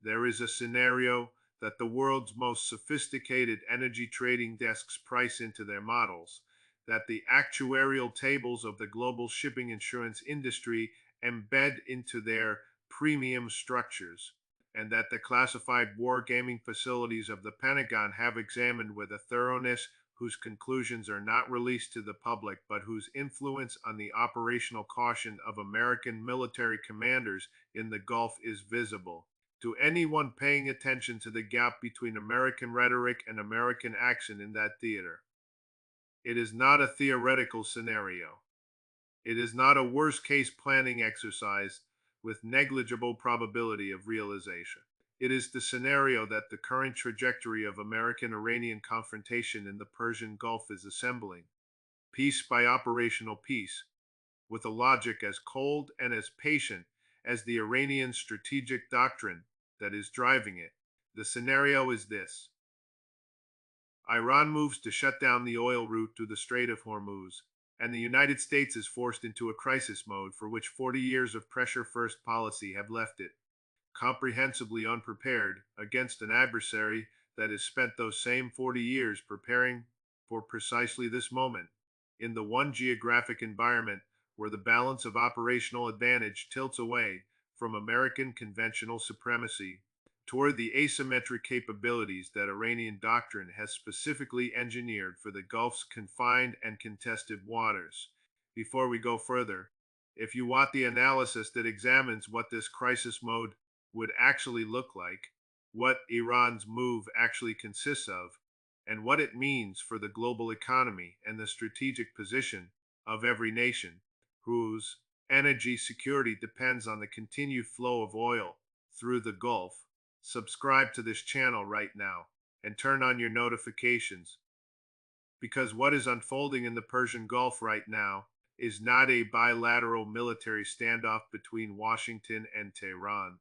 There is a scenario that the world's most sophisticated energy trading desks price into their models, that the actuarial tables of the global shipping insurance industry embed into their premium structures, and that the classified wargaming facilities of the Pentagon have examined with a thoroughness whose conclusions are not released to the public, but whose influence on the operational caution of American military commanders in the Gulf is visible. To anyone paying attention to the gap between American rhetoric and American action in that theater, it is not a theoretical scenario. It is not a worst case planning exercise with negligible probability of realization. It is the scenario that the current trajectory of American Iranian confrontation in the Persian Gulf is assembling, piece by operational piece, with a logic as cold and as patient as the Iranian strategic doctrine that is driving it. The scenario is this: Iran moves to shut down the oil route to the Strait of Hormuz, and the United States is forced into a crisis mode for which 40 years of pressure first policy have left it comprehensively unprepared against an adversary that has spent those same 40 years preparing for precisely this moment, in the one geographic environment where the balance of operational advantage tilts away from American conventional supremacy toward the asymmetric capabilities that Iranian doctrine has specifically engineered for the Gulf's confined and contested waters. Before we go further, if you want the analysis that examines what this crisis mode would actually look like, what Iran's move actually consists of, and what it means for the global economy and the strategic position of every nation whose energy security depends on the continued flow of oil through the Gulf, subscribe to this channel right now and turn on your notifications, because what is unfolding in the Persian Gulf right now is not a bilateral military standoff between Washington and Tehran.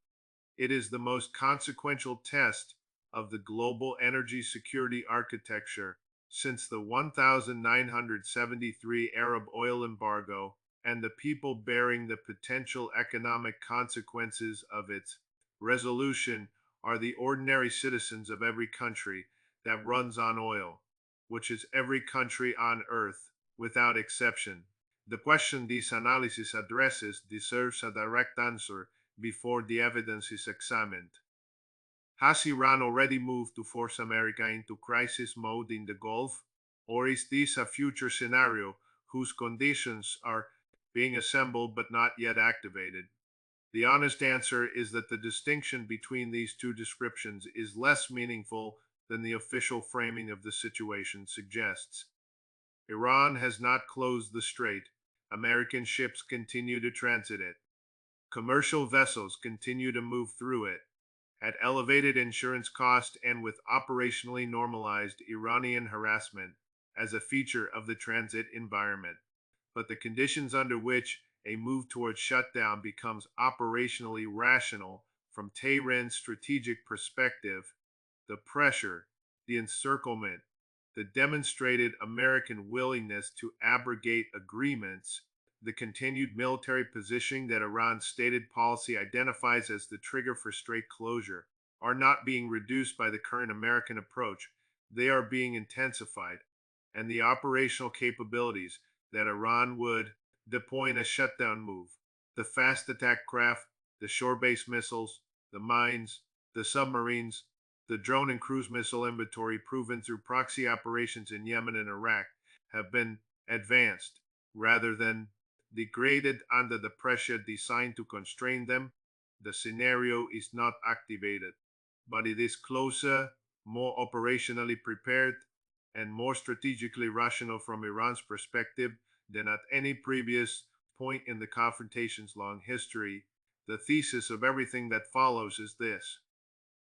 It is the most consequential test of the global energy security architecture since the 1973 Arab oil embargo, and the people bearing the potential economic consequences of its resolution are the ordinary citizens of every country that runs on oil, which is every country on earth without exception. The question this analysis addresses deserves a direct answer before the evidence is examined. Has Iran already moved to force America into crisis mode in the Gulf, or is this a future scenario whose conditions are being assembled but not yet activated? The honest answer is that the distinction between these two descriptions is less meaningful than the official framing of the situation suggests. Iran has not closed the strait. American ships continue to transit it. Commercial vessels continue to move through it at elevated insurance cost and with operationally normalized Iranian harassment as a feature of the transit environment. But the conditions under which a move towards shutdown becomes operationally rational from Tehran's strategic perspective, the pressure, the encirclement, the demonstrated American willingness to abrogate agreements, the continued military positioning that Iran's stated policy identifies as the trigger for strait closure, are not being reduced by the current American approach. They are being intensified, and the operational capabilities that Iran would deploy in a shutdown move, the fast attack craft, the shore-based missiles, the mines, the submarines, the drone and cruise missile inventory proven through proxy operations in Yemen and Iraq, have been advanced rather than degraded under the pressure designed to constrain them. The scenario is not activated, but it is closer, more operationally prepared, and more strategically rational from Iran's perspective than at any previous point in the confrontation's long history. The thesis of everything that follows is this: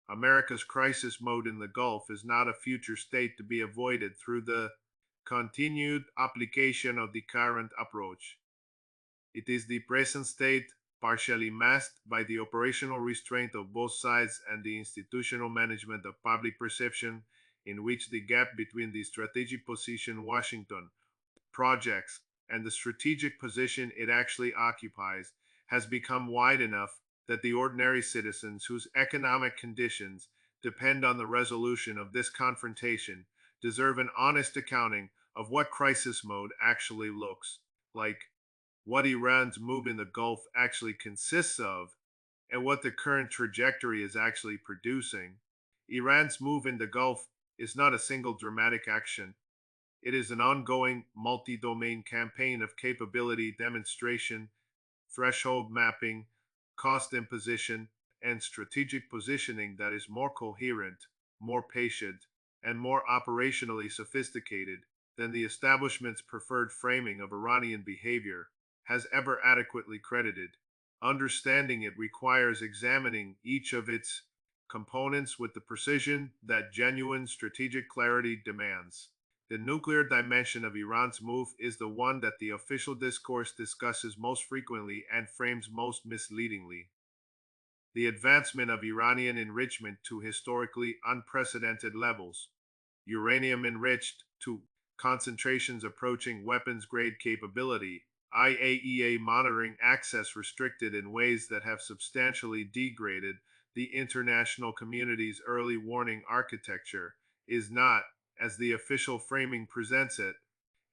America's crisis mode in the Gulf is not a future state to be avoided through the continued application of the current approach. It is the present state, partially masked by the operational restraint of both sides and the institutional management of public perception, in which the gap between the strategic position Washington projects and the strategic position it actually occupies has become wide enough that the ordinary citizens whose economic conditions depend on the resolution of this confrontation deserve an honest accounting of what crisis mode actually looks like, what Iran's move in the Gulf actually consists of, and what the current trajectory is actually producing. Iran's move in the Gulf is not a single dramatic action. It is an ongoing multi domain campaign of capability demonstration, threshold mapping, cost imposition, and strategic positioning that is more coherent, more patient, and more operationally sophisticated than the establishment's preferred framing of Iranian behavior has ever adequately credited. Understanding it requires examining each of its components with the precision that genuine strategic clarity demands. The nuclear dimension of Iran's move is the one that the official discourse discusses most frequently and frames most misleadingly. The advancement of Iranian enrichment to historically unprecedented levels, uranium enriched to concentrations approaching weapons grade capability, IAEA monitoring access restricted in ways that have substantially degraded the international community's early warning architecture, is not, as the official framing presents it,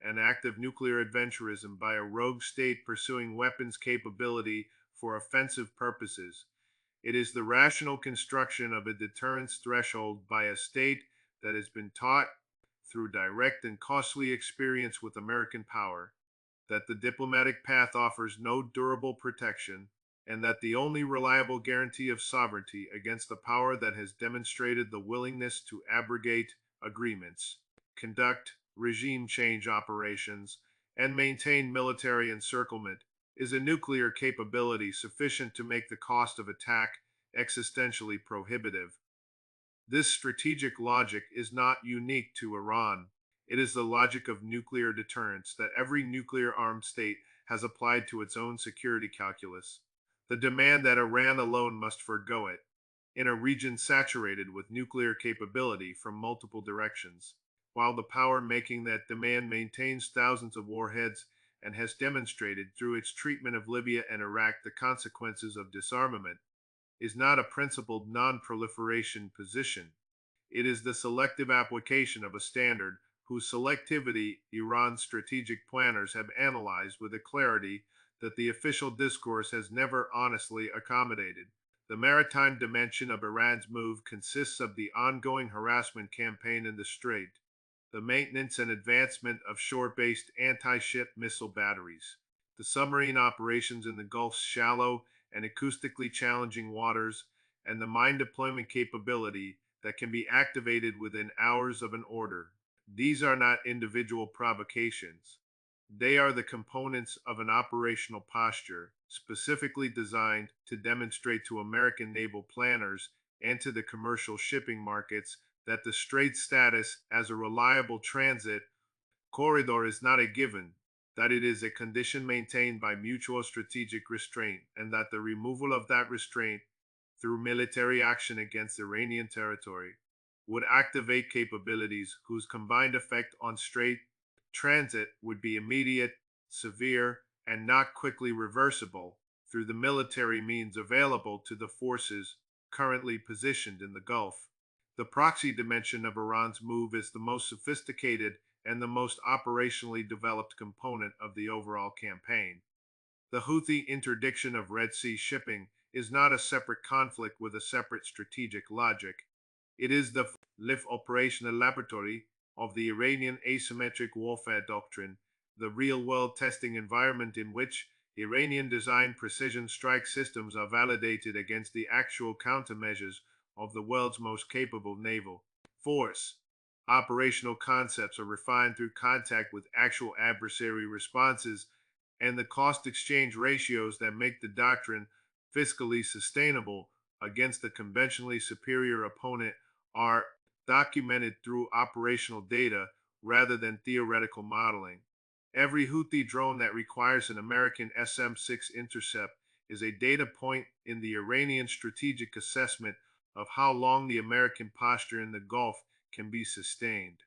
an act of nuclear adventurism by a rogue state pursuing weapons capability for offensive purposes. It is the rational construction of a deterrence threshold by a state that has been taught, through direct and costly experience with American power, that the diplomatic path offers no durable protection, and that the only reliable guarantee of sovereignty against the power that has demonstrated the willingness to abrogate agreements, conduct regime change operations, and maintain military encirclement is a nuclear capability sufficient to make the cost of attack existentially prohibitive. This strategic logic is not unique to Iran. It is the logic of nuclear deterrence that every nuclear armed state has applied to its own security calculus. The demand that Iran alone must forego it, in a region saturated with nuclear capability from multiple directions, while the power making that demand maintains thousands of warheads and has demonstrated through its treatment of Libya and Iraq the consequences of disarmament, is not a principled non proliferation position. It is the selective application of a standard whose selectivity Iran's strategic planners have analyzed with a clarity that the official discourse has never honestly accommodated. The maritime dimension of Iran's move consists of the ongoing harassment campaign in the Strait, the maintenance and advancement of shore based anti ship missile batteries, the submarine operations in the Gulf's shallow and acoustically challenging waters, and the mine deployment capability that can be activated within hours of an order. These are not individual provocations. They are the components of an operational posture specifically designed to demonstrate to American naval planners and to the commercial shipping markets that the Strait's status as a reliable transit corridor is not a given, that it is a condition maintained by mutual strategic restraint, and that the removal of that restraint through military action against Iranian territory would activate capabilities whose combined effect on Strait transit would be immediate, severe, and not quickly reversible through the military means available to the forces currently positioned in the Gulf. The proxy dimension of Iran's move is the most sophisticated and the most operationally developed component of the overall campaign. The Houthi interdiction of Red Sea shipping is not a separate conflict with a separate strategic logic. It is the live operational laboratory of the Iranian asymmetric warfare doctrine, the real world testing environment in which Iranian designed precision strike systems are validated against the actual countermeasures of the world's most capable naval force. Operational concepts are refined through contact with actual adversary responses, and the cost exchange ratios that make the doctrine fiscally sustainable against a conventionally superior opponent are documented through operational data rather than theoretical modeling. Every Houthi drone that requires an American SM-6 intercept is a data point in the Iranian strategic assessment of how long the American posture in the Gulf can be sustained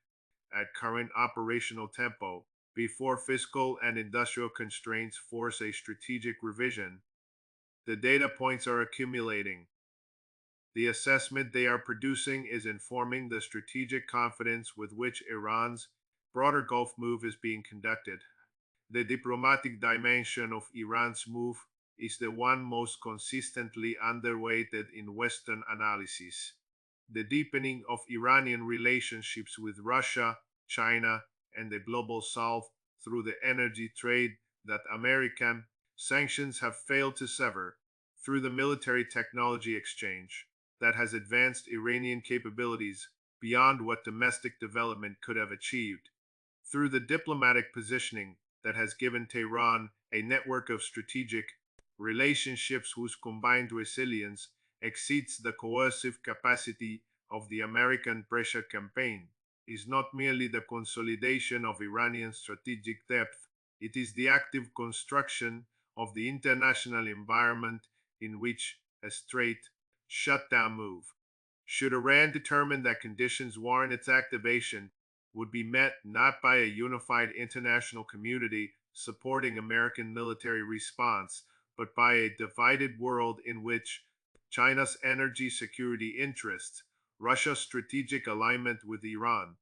at current operational tempo before fiscal and industrial constraints force a strategic revision. The data points are accumulating. The assessment they are producing is informing the strategic confidence with which Iran's broader Gulf move is being conducted. The diplomatic dimension of Iran's move is the one most consistently underweighted in Western analysis. The deepening of Iranian relationships with Russia, China, and the global South through the energy trade that American sanctions have failed to sever, through the military technology exchange that has advanced Iranian capabilities beyond what domestic development could have achieved, through the diplomatic positioning that has given Tehran a network of strategic relationships whose combined resilience exceeds the coercive capacity of the American pressure campaign, is not merely the consolidation of Iranian strategic depth, it is the active construction of the international environment in which a straight shutdown move, should Iran determine that conditions warrant its activation, would be met not by a unified international community supporting American military response, but by a divided world in which China's energy security interests, Russia's strategic alignment with Iran,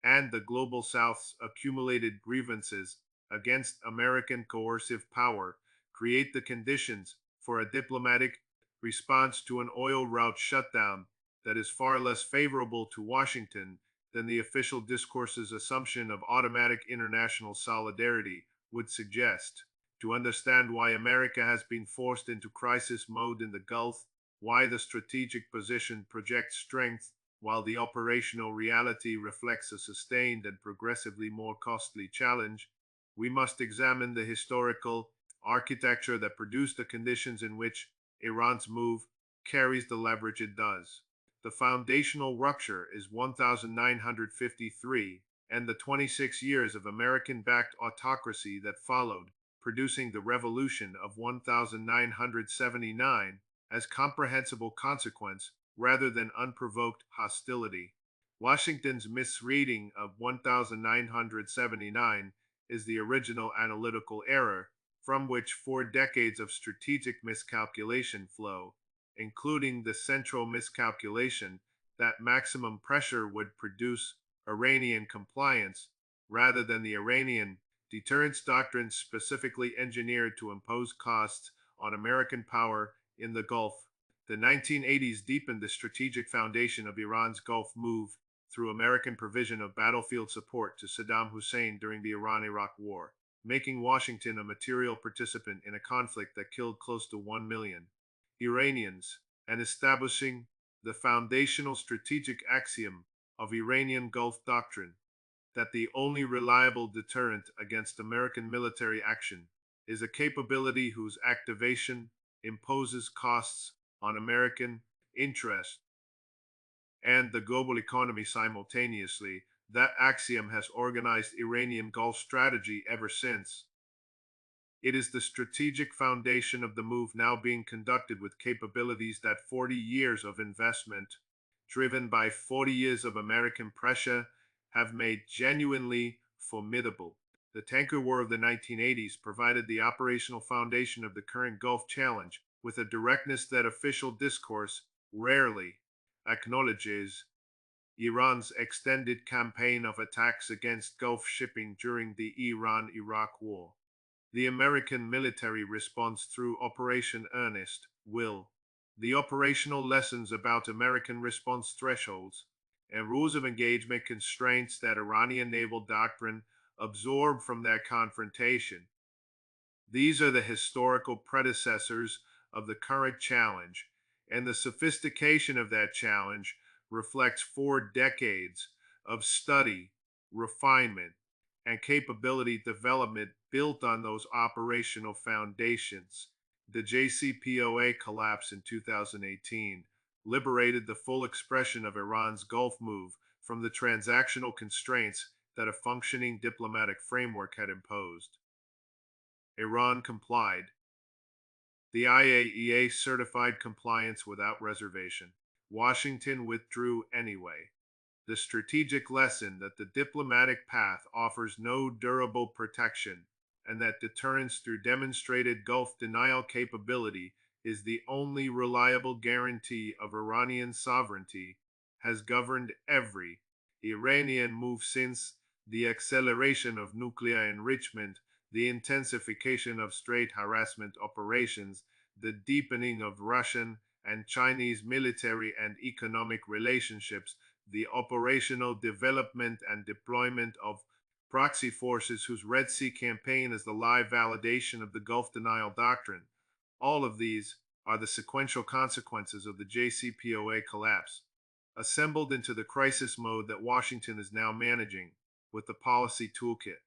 and the global South's accumulated grievances against American coercive power create the conditions for a diplomatic response to an oil route shutdown that is far less favorable to Washington than the official discourse's assumption of automatic international solidarity would suggest. To understand why America has been forced into crisis mode in the Gulf, why the strategic position projects strength while the operational reality reflects a sustained and progressively more costly challenge, we must examine the historical architecture that produced the conditions in which Iran's move carries the leverage it does. The foundational rupture is 1953, and the 26 years of American-backed autocracy that followed, producing the revolution of 1979 as comprehensible consequence rather than unprovoked hostility. Washington's misreading of 1979 is the original analytical error from which 4 decades of strategic miscalculation flow, including the central miscalculation that maximum pressure would produce Iranian compliance rather than the Iranian deterrence doctrine specifically engineered to impose costs on American power in the Gulf. The 1980s deepened the strategic foundation of Iran's Gulf move through American provision of battlefield support to Saddam Hussein during the Iran-Iraq War, making Washington a material participant in a conflict that killed close to 1 million Iranians, and establishing the foundational strategic axiom of Iranian Gulf doctrine that the only reliable deterrent against American military action is a capability whose activation imposes costs on American interest and the global economy simultaneously. That axiom has organized Iranian Gulf strategy ever since. It is the strategic foundation of the move now being conducted with capabilities that 40 years of investment, driven by 40 years of American pressure, have made genuinely formidable. The tanker war of the 1980s provided the operational foundation of the current Gulf challenge with a directness that official discourse rarely acknowledges. Iran's extended campaign of attacks against Gulf shipping during the Iran-Iraq War. The American military response through Operation Earnest will. The operational lessons about American response thresholds and rules of engagement constraints that Iranian naval doctrine absorbed from that confrontation. These are the historical predecessors of the current challenge, and the sophistication of that challenge reflects 4 decades of study, refinement, and capability development built on those operational foundations. The JCPOA collapse in 2018 liberated the full expression of Iran's Gulf move from the transactional constraints that a functioning diplomatic framework had imposed. Iran complied. The IAEA certified compliance without reservation. Washington withdrew anyway. The strategic lesson that the diplomatic path offers no durable protection and that deterrence through demonstrated Gulf denial capability is the only reliable guarantee of Iranian sovereignty, has governed every Iranian move since the acceleration of nuclear enrichment, the intensification of strait harassment operations, the deepening of Russian and Chinese military and economic relationships, the operational development and deployment of proxy forces whose Red Sea campaign is the live validation of the Gulf denial doctrine. All of these are the sequential consequences of the JCPOA collapse, assembled into the crisis mode that Washington is now managing with the policy toolkit,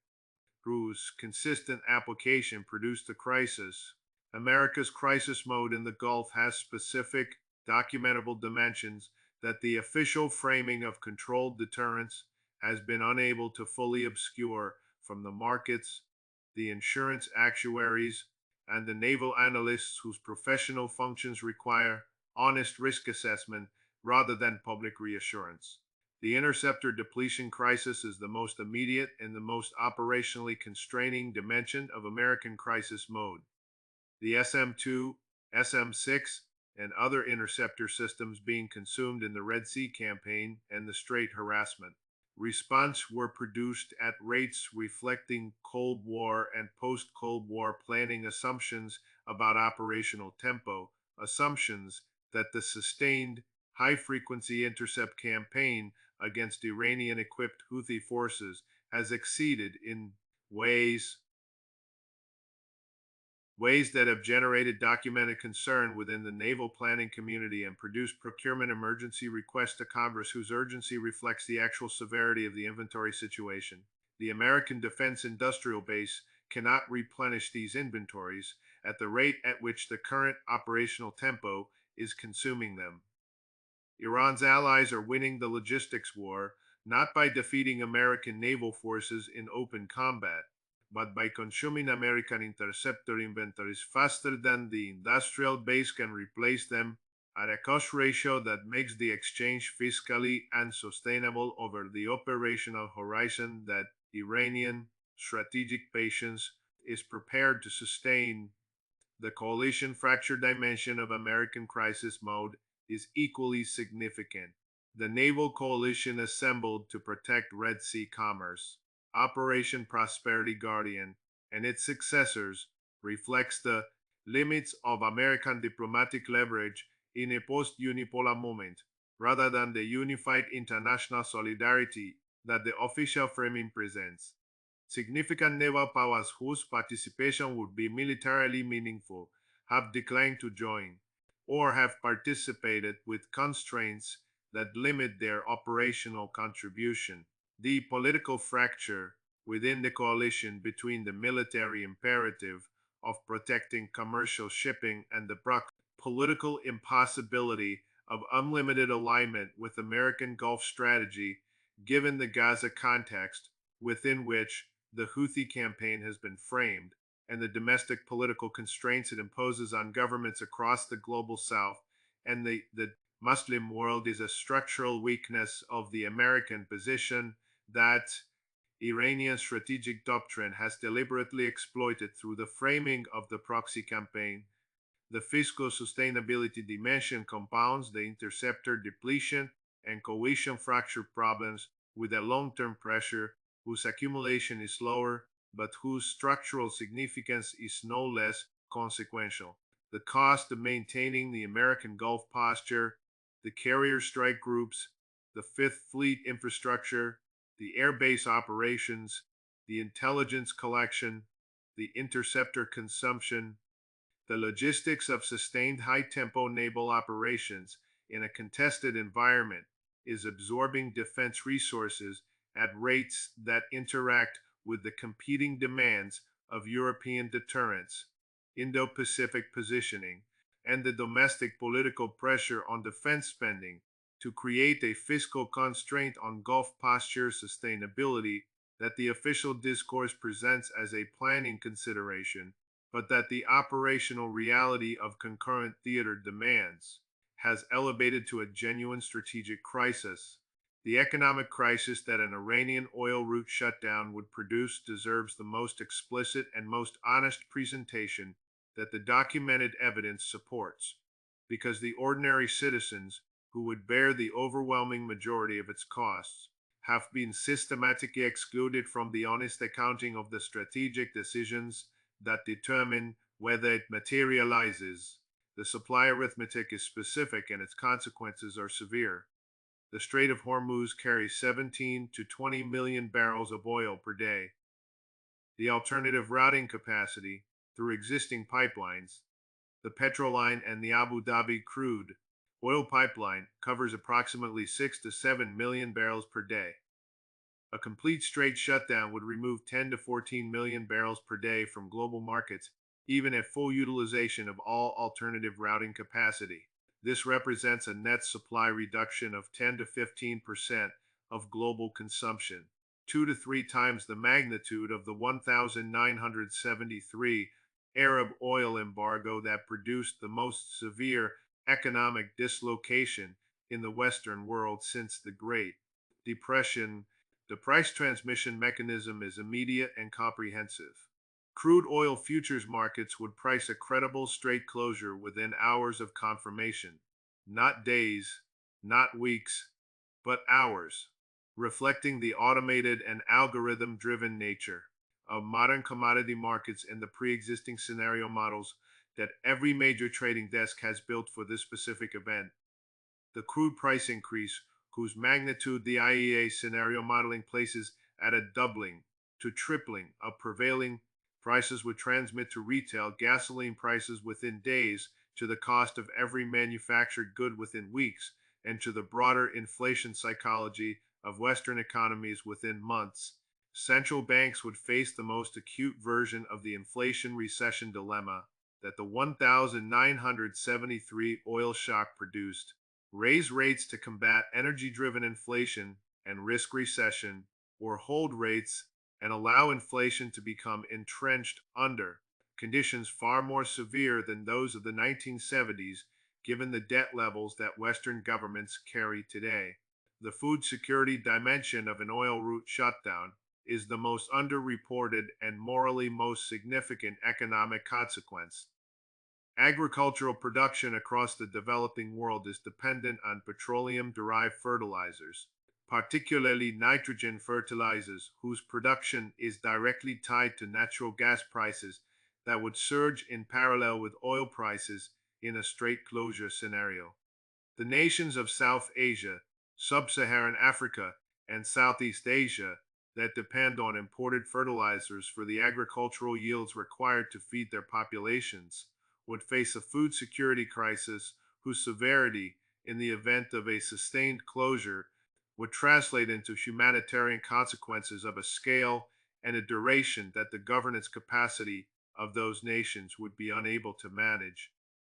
whose consistent application produced the crisis. America's crisis mode in the Gulf has specific, documentable dimensions that the official framing of controlled deterrence has been unable to fully obscure from the markets, the insurance actuaries, and the naval analysts whose professional functions require honest risk assessment rather than public reassurance. The interceptor depletion crisis is the most immediate and the most operationally constraining dimension of American crisis mode. The SM-2, SM-6, and other interceptor systems being consumed in the Red Sea campaign and the Strait harassment response were produced at rates reflecting Cold War and post-Cold War planning assumptions about operational tempo, assumptions that the sustained high-frequency intercept campaign against Iranian-equipped Houthi forces has exceeded in ways ways that have generated documented concern within the naval planning community and produced procurement emergency requests to Congress whose urgency reflects the actual severity of the inventory situation. The American defense industrial base cannot replenish these inventories at the rate at which the current operational tempo is consuming them. Iran's allies are winning the logistics war not by defeating American naval forces in open combat, but by consuming American interceptor inventories faster than the industrial base can replace them at a cost ratio that makes the exchange fiscally unsustainable over the operational horizon that Iranian strategic patience is prepared to sustain. The coalition fracture dimension of American crisis mode is equally significant. The naval coalition assembled to protect Red Sea commerce, Operation Prosperity Guardian, and its successors reflects the limits of American diplomatic leverage in a post-unipolar moment, rather than the unified international solidarity that the official framing presents. Significant naval powers whose participation would be militarily meaningful have declined to join, or have participated with constraints that limit their operational contribution. The political fracture within the coalition between the military imperative of protecting commercial shipping and the political impossibility of unlimited alignment with American Gulf strategy, given the Gaza context within which the Houthi campaign has been framed, and the domestic political constraints it imposes on governments across the global south and the Muslim world is a structural weakness of the American position that Iranian strategic doctrine has deliberately exploited through the framing of the proxy campaign. The fiscal sustainability dimension compounds the interceptor depletion and coalition fracture problems with a long-term pressure whose accumulation is lower, but whose structural significance is no less consequential. The cost of maintaining the American Gulf posture, the carrier strike groups, the Fifth Fleet infrastructure, the airbase operations, the intelligence collection, the interceptor consumption, the logistics of sustained high-tempo naval operations in a contested environment is absorbing defense resources at rates that interact with the competing demands of European deterrence, Indo-Pacific positioning, and the domestic political pressure on defense spending to create a fiscal constraint on Gulf posture sustainability that the official discourse presents as a planning consideration, but that the operational reality of concurrent theater demands has elevated to a genuine strategic crisis. The economic crisis that an Iranian oil route shutdown would produce deserves the most explicit and most honest presentation that the documented evidence supports, because the ordinary citizens who would bear the overwhelming majority of its costs have been systematically excluded from the honest accounting of the strategic decisions that determine whether it materializes. The supply arithmetic is specific and its consequences are severe. The Strait of Hormuz carries 17 to 20 million barrels of oil per day. The alternative routing capacity, through existing pipelines, the Petroline and the Abu Dhabi crude oil pipeline, covers approximately 6 to 7 million barrels per day. A complete strait shutdown would remove 10 to 14 million barrels per day from global markets, even at full utilization of all alternative routing capacity. This represents a net supply reduction of 10 to 15% of global consumption, 2 to 3 times the magnitude of the 1973 Arab oil embargo that produced the most severe economic dislocation in the Western world since the Great Depression. The price transmission mechanism is immediate and comprehensive. Crude oil futures markets would price a credible strait closure within hours of confirmation, not days, not weeks, but hours, reflecting the automated and algorithm driven nature of modern commodity markets and the pre existing scenario models that every major trading desk has built for this specific event. The crude price increase, whose magnitude the IEA scenario modeling places at a doubling to tripling of prevailing prices, would transmit to retail gasoline prices within days, to the cost of every manufactured good within weeks, and to the broader inflation psychology of Western economies within months. Central banks would face the most acute version of the inflation recession dilemma that the 1973 oil shock produced: raise rates to combat energy driven inflation and risk recession, or hold rates and allow inflation to become entrenched under conditions far more severe than those of the 1970s, given the debt levels that Western governments carry today. The food security dimension of an oil route shutdown is the most underreported and morally most significant economic consequence. Agricultural production across the developing world is dependent on petroleum-derived fertilizers, particularly nitrogen fertilizers, whose production is directly tied to natural gas prices that would surge in parallel with oil prices in a strait closure scenario. The nations of South Asia, Sub-Saharan Africa, and Southeast Asia that depend on imported fertilizers for the agricultural yields required to feed their populations would face a food security crisis whose severity, in the event of a sustained closure, would translate into humanitarian consequences of a scale and a duration that the governance capacity of those nations would be unable to manage.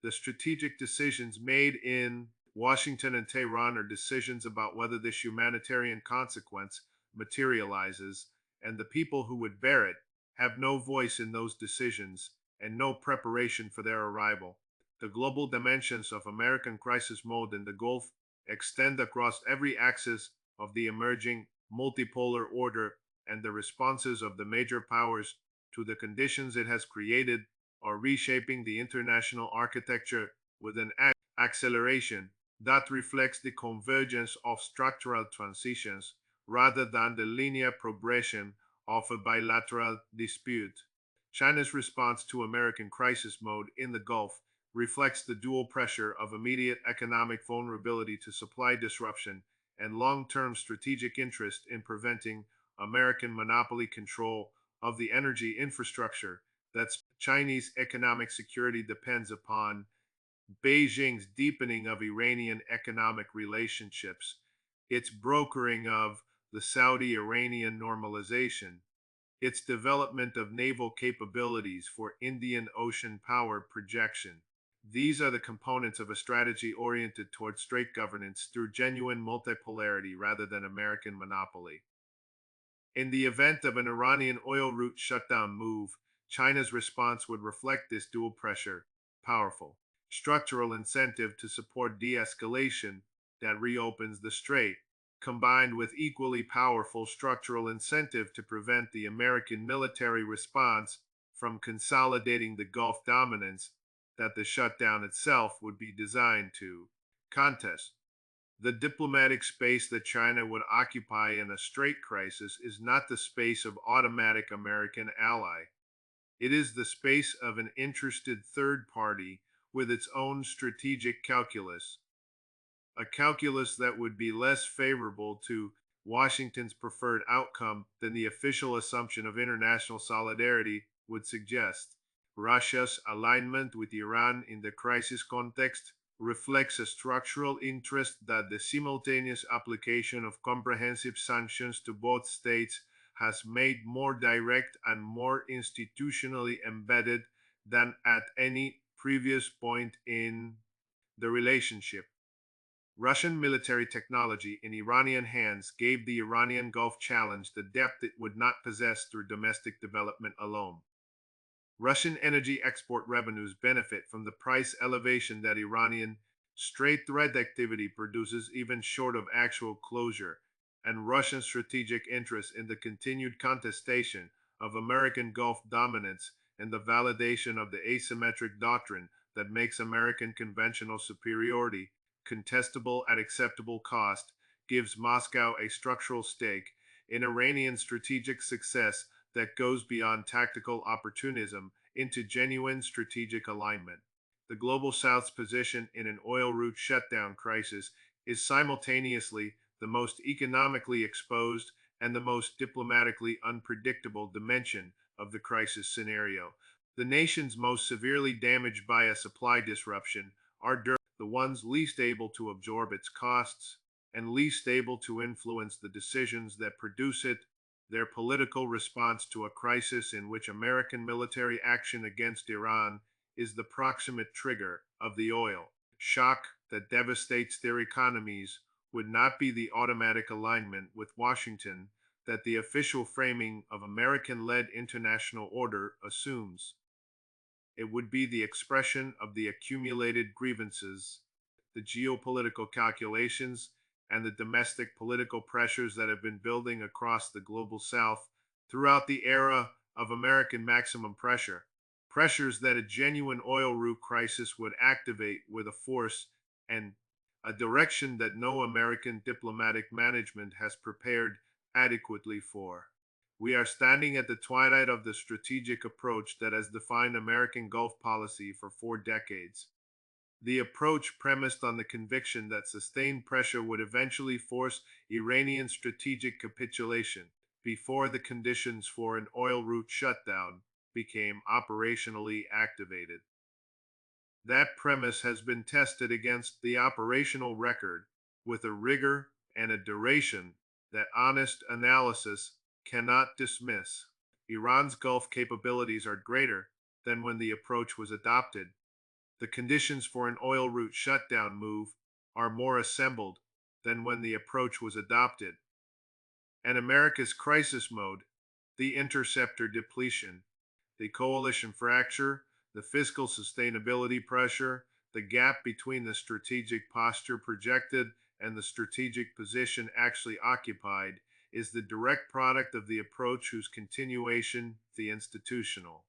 The strategic decisions made in Washington and Tehran are decisions about whether this humanitarian consequence materializes, and the people who would bear it have no voice in those decisions and no preparation for their arrival. The global dimensions of American crisis mode in the Gulf extend across every axis of the emerging multipolar order, and the responses of the major powers to the conditions it has created are reshaping the international architecture with an acceleration that reflects the convergence of structural transitions rather than the linear progression of a bilateral dispute. China's response to American crisis mode in the Gulf reflects the dual pressure of immediate economic vulnerability to supply disruption and long-term strategic interest in preventing American monopoly control of the energy infrastructure that Chinese economic security depends upon. Beijing's deepening of Iranian economic relationships, its brokering of the Saudi Iranian normalization, its development of naval capabilities for Indian Ocean power projection. These are the components of a strategy oriented towards strait governance through genuine multipolarity rather than American monopoly. In the event of an Iranian oil route shutdown move, China's response would reflect this dual pressure: powerful structural incentive to support de escalation that reopens the strait, combined with equally powerful structural incentive to prevent the American military response from consolidating the Gulf dominance that the shutdown itself would be designed to contest. The diplomatic space that China would occupy in a strait crisis is not the space of automatic American ally. It is the space of an interested third party with its own strategic calculus, a calculus that would be less favorable to Washington's preferred outcome than the official assumption of international solidarity would suggest. Russia's alignment with Iran in the crisis context reflects a structural interest that the simultaneous application of comprehensive sanctions to both states has made more direct and more institutionally embedded than at any previous point in the relationship. Russian military technology in Iranian hands gave the Iranian Gulf challenge the depth it would not possess through domestic development alone. Russian energy export revenues benefit from the price elevation that Iranian straight threat activity produces even short of actual closure, and Russian strategic interest in the continued contestation of American Gulf dominance and the validation of the asymmetric doctrine that makes American conventional superiority contestable at acceptable cost gives Moscow a structural stake in Iranian strategic success that goes beyond tactical opportunism into genuine strategic alignment. The Global South's position in an oil route shutdown crisis is simultaneously the most economically exposed and the most diplomatically unpredictable dimension of the crisis scenario. The nations most severely damaged by a supply disruption are the ones least able to absorb its costs and least able to influence the decisions that produce it. Their political response to a crisis in which American military action against Iran is the proximate trigger of the oil shock that devastates their economies would not be the automatic alignment with Washington that the official framing of American led international order assumes. It would be the expression of the accumulated grievances, the geopolitical calculations, and the domestic political pressures that have been building across the global south throughout the era of American maximum pressure. Pressures that a genuine oil route crisis would activate with a force and a direction that no American diplomatic management has prepared adequately for. We are standing at the twilight of the strategic approach that has defined American Gulf policy for 4 decades. The approach premised on the conviction that sustained pressure would eventually force Iranian strategic capitulation before the conditions for an oil route shutdown became operationally activated. That premise has been tested against the operational record with a rigor and a duration that honest analysis cannot dismiss. Iran's Gulf capabilities are greater than when the approach was adopted. The conditions for an oil route shutdown move are more assembled than when the approach was adopted. And America's crisis mode, the interceptor depletion, the coalition fracture, the fiscal sustainability pressure, the gap between the strategic posture projected and the strategic position actually occupied, is the direct product of the approach whose continuation, the institutional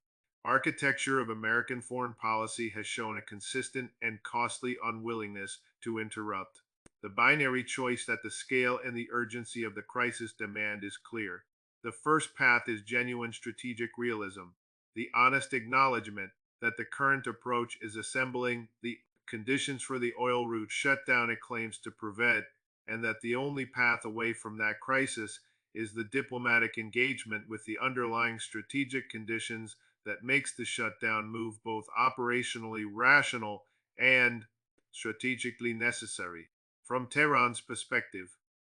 architecture of American foreign policy, has shown a consistent and costly unwillingness to interrupt. The binary choice that the scale and the urgency of the crisis demand is clear. The first path is genuine strategic realism, the honest acknowledgement that the current approach is assembling the conditions for the oil route shutdown it claims to prevent, and that the only path away from that crisis is the diplomatic engagement with the underlying strategic conditions that makes the shutdown move both operationally rational and strategically necessary. From Tehran's perspective,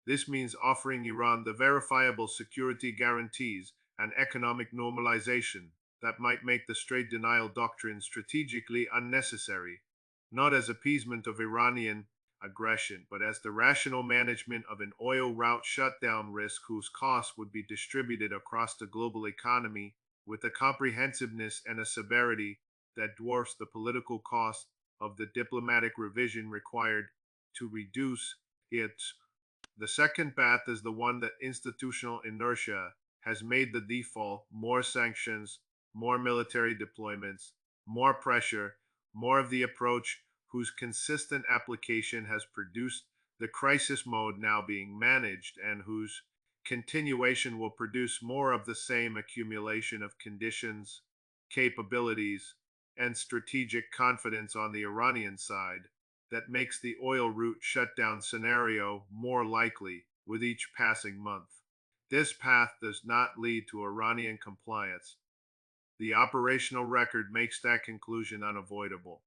this means offering Iran the verifiable security guarantees and economic normalization that might make the straight denial doctrine strategically unnecessary, not as appeasement of Iranian aggression, but as the rational management of an oil route shutdown risk whose costs would be distributed across the global economy with a comprehensiveness and a severity that dwarfs the political cost of the diplomatic revision required to reduce it. The second path is the one that institutional inertia has made the default: more sanctions, more military deployments, more pressure, more of the approach whose consistent application has produced the crisis mode now being managed and whose continuation will produce more of the same accumulation of conditions, capabilities, and strategic confidence on the Iranian side that makes the oil route shutdown scenario more likely with each passing month. This path does not lead to Iranian compliance. The operational record makes that conclusion unavoidable.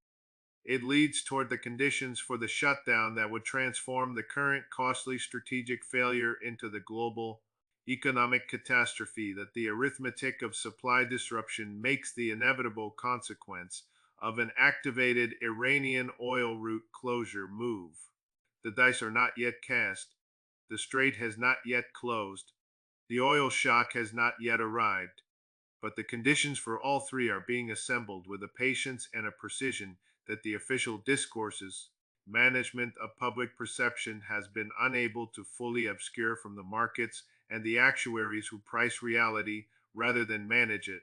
It leads toward the conditions for the shutdown that would transform the current costly strategic failure into the global economic catastrophe that the arithmetic of supply disruption makes the inevitable consequence of an activated Iranian oil route closure move. The dice are not yet cast. The strait has not yet closed. The oil shock has not yet arrived. But the conditions for all three are being assembled with a patience and a precision that the official discourses, management of public perception has been unable to fully obscure from the markets and the actuaries who price reality rather than manage it.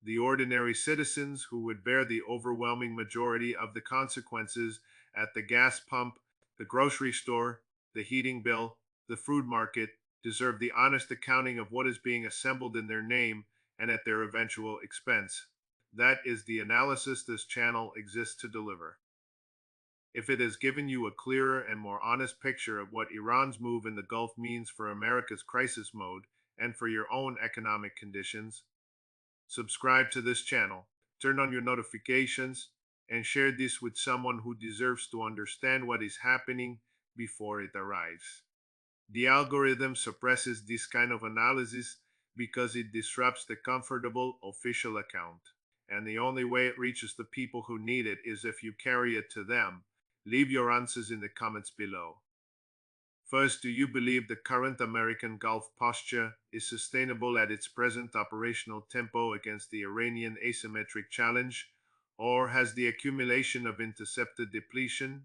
The ordinary citizens who would bear the overwhelming majority of the consequences at the gas pump, the grocery store, the heating bill, the food market, deserve the honest accounting of what is being assembled in their name and at their eventual expense. That is the analysis this channel exists to deliver. If it has given you a clearer and more honest picture of what Iran's move in the Gulf means for America's crisis mode and for your own economic conditions, subscribe to this channel, turn on your notifications, and share this with someone who deserves to understand what is happening before it arrives. The algorithm suppresses this kind of analysis because it disrupts the comfortable official account. And the only way it reaches the people who need it is if you carry it to them. Leave your answers in the comments below. First, do you believe the current American Gulf posture is sustainable at its present operational tempo against the Iranian asymmetric challenge? Or has the accumulation of intercepted depletion,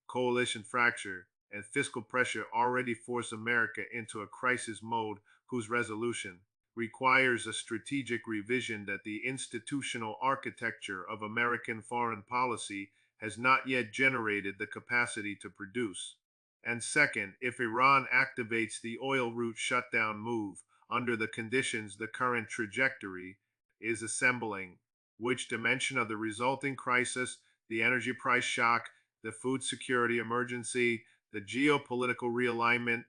coalition fracture, and fiscal pressure already forced America into a crisis mode whose resolution requires a strategic revision that the institutional architecture of American foreign policy has not yet generated the capacity to produce? And second, if Iran activates the oil route shutdown move under the conditions the current trajectory is assembling, which dimension of the resulting crisis, the energy price shock, the food security emergency, the geopolitical realignment,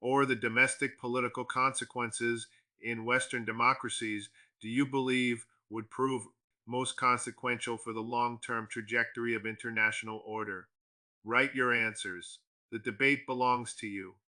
or the domestic political consequences in Western democracies do you believe would prove most consequential for the long-term trajectory of international order? Write your answers. The debate belongs to you.